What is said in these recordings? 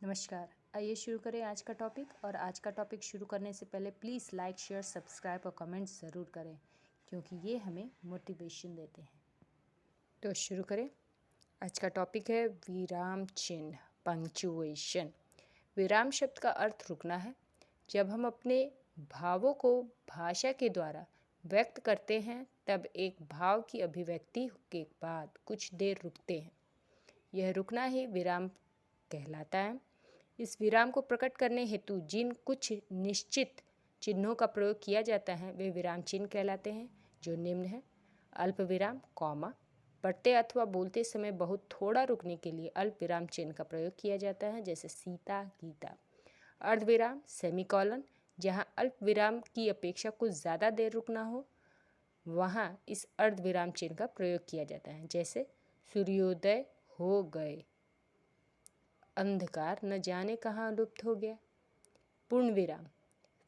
नमस्कार। आइए शुरू करें आज का टॉपिक। और आज का टॉपिक शुरू करने से पहले प्लीज़ लाइक, शेयर, सब्सक्राइब और कमेंट ज़रूर करें, क्योंकि ये हमें मोटिवेशन देते हैं। तो शुरू करें। आज का टॉपिक है विराम चिन्ह, पंक्चुएशन। विराम शब्द का अर्थ रुकना है। जब हम अपने भावों को भाषा के द्वारा व्यक्त करते हैं तब एक भाव की अभिव्यक्ति के बाद कुछ देर रुकते हैं। यह रुकना ही विराम कहलाता है। इस विराम को प्रकट करने हेतु जिन कुछ निश्चित चिन्हों का प्रयोग किया जाता है वे विराम चिन्ह कहलाते हैं, जो निम्न है। अल्प विराम, कॉमा। पढ़ते अथवा बोलते समय बहुत थोड़ा रुकने के लिए अल्प विराम चिन्ह का प्रयोग किया जाता है, जैसे सीता, गीता। अर्धविराम, सेमीकॉलन। जहाँ अल्प विराम की अपेक्षा कुछ ज़्यादा देर रुकना हो वहाँ इस अर्धविराम चिन्ह का प्रयोग किया जाता है, जैसे सूर्योदय हो गए, अंधकार न जाने कहाँ लुप्त हो गया। पूर्ण विराम,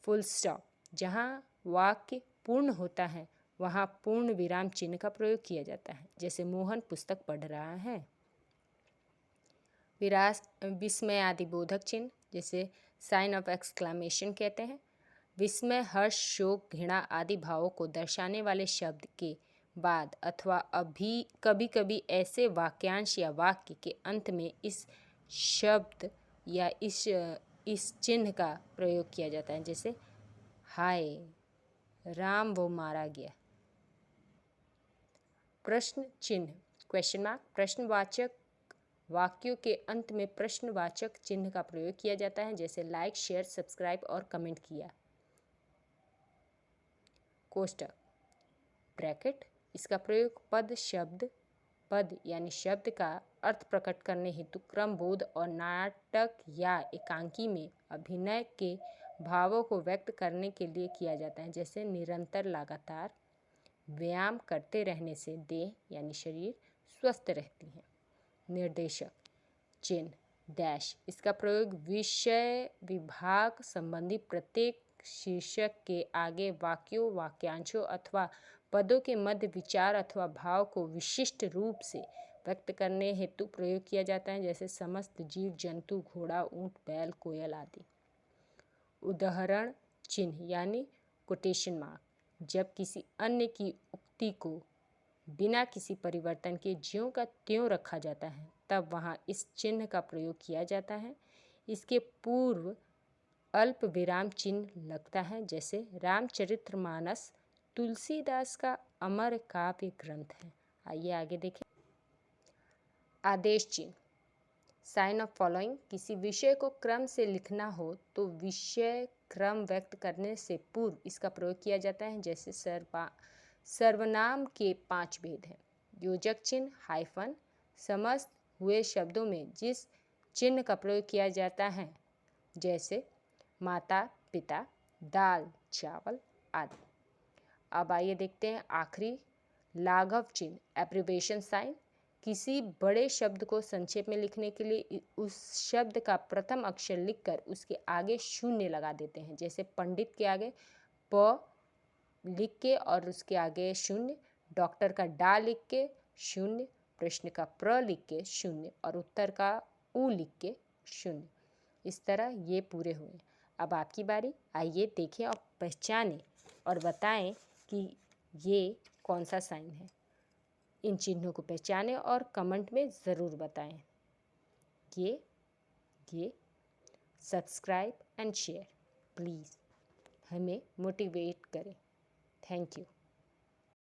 फुल स्टॉप। जहाँ वाक्य पूर्ण होता है वहाँ पूर्ण विराम चिन्ह का प्रयोग किया जाता है, जैसे मोहन पुस्तक पढ़ रहा है। विस्मय आदि बोधक चिन्ह, जैसे साइन ऑफ एक्सक्लामेशन कहते हैं। विस्मय, हर्ष, शोक, घृणा आदि भावों को दर्शाने वाले शब्द के बाद अथवा कभी कभी ऐसे वाक्यांश या वाक्य के अंत में इस शब्द या इस चिन्ह का प्रयोग किया जाता है, जैसे हाय राम वो मारा गया। प्रश्न चिन्ह, क्वेश्चन मार्क। प्रश्नवाचक वाक्यों के अंत में प्रश्नवाचक चिन्ह का प्रयोग किया जाता है, जैसे लाइक, शेयर, सब्सक्राइब और कमेंट किया। कोष्टक, ब्रैकेट। इसका प्रयोग पद यानी शब्द का अर्थ प्रकट करने हेतु क्रमबोध और नाटक या एकांकी में अभिनय के भावों को व्यक्त करने के लिए किया जाता है, जैसे निरंतर, लगातार। व्यायाम करते रहने से देह यानी शरीर स्वस्थ रहती है। निर्देशक चिन्ह, डैश। इसका प्रयोग विषय विभाग संबंधी प्रत्येक शीर्षक के आगे वाक्यों, वाक्यांशों अथवा पदों के मध्य विचार अथवा भाव को विशिष्ट रूप से व्यक्त करने हेतु प्रयोग किया जाता है, जैसे समस्त जीव जंतु, घोड़ा, ऊंट, बैल, कोयल आदि। उदाहरण चिन्ह यानी कोटेशन मार्क, जब किसी अन्य की उक्ति को बिना किसी परिवर्तन के ज्यों का त्यों रखा जाता है तब वहाँ इस चिन्ह का प्रयोग किया जाता है। इसके पूर्व अल्प विराम चिन्ह लगता है, जैसे रामचरितमानस तुलसीदास का अमर काव्य ग्रंथ है। आइए आगे देखें। आदेश चिन्ह, साइन ऑफ फॉलोइंग। किसी विषय को क्रम से लिखना हो तो विषय क्रम व्यक्त करने से पूर्व इसका प्रयोग किया जाता है, जैसे सर्वनाम के 5 भेद हैं। योजक चिन्ह, हाइफन। समस्त हुए शब्दों में जिस चिन्ह का प्रयोग किया जाता है, जैसे माता, पिता, दाल, चावल आदि। अब आइए देखते हैं आखिरी, लाघव चिन्ह, एब्रिविएशन साइन। किसी बड़े शब्द को संक्षेप में लिखने के लिए उस शब्द का प्रथम अक्षर लिखकर उसके आगे शून्य लगा देते हैं, जैसे पंडित के आगे प लिख के और उसके आगे शून्य, डॉक्टर का डा लिख के शून्य, प्रश्न का प्र लिख के शून्य और उत्तर का उ लिख के शून्य। इस तरह ये पूरे हुए। अब आपकी बारी। आइए देखें और पहचानें और बताएं कि ये कौन सा साइन है। इन चिन्हों को पहचानें और कमेंट में ज़रूर बताएं। ये सब्सक्राइब एंड शेयर प्लीज़ हमें मोटिवेट करें। Thank you.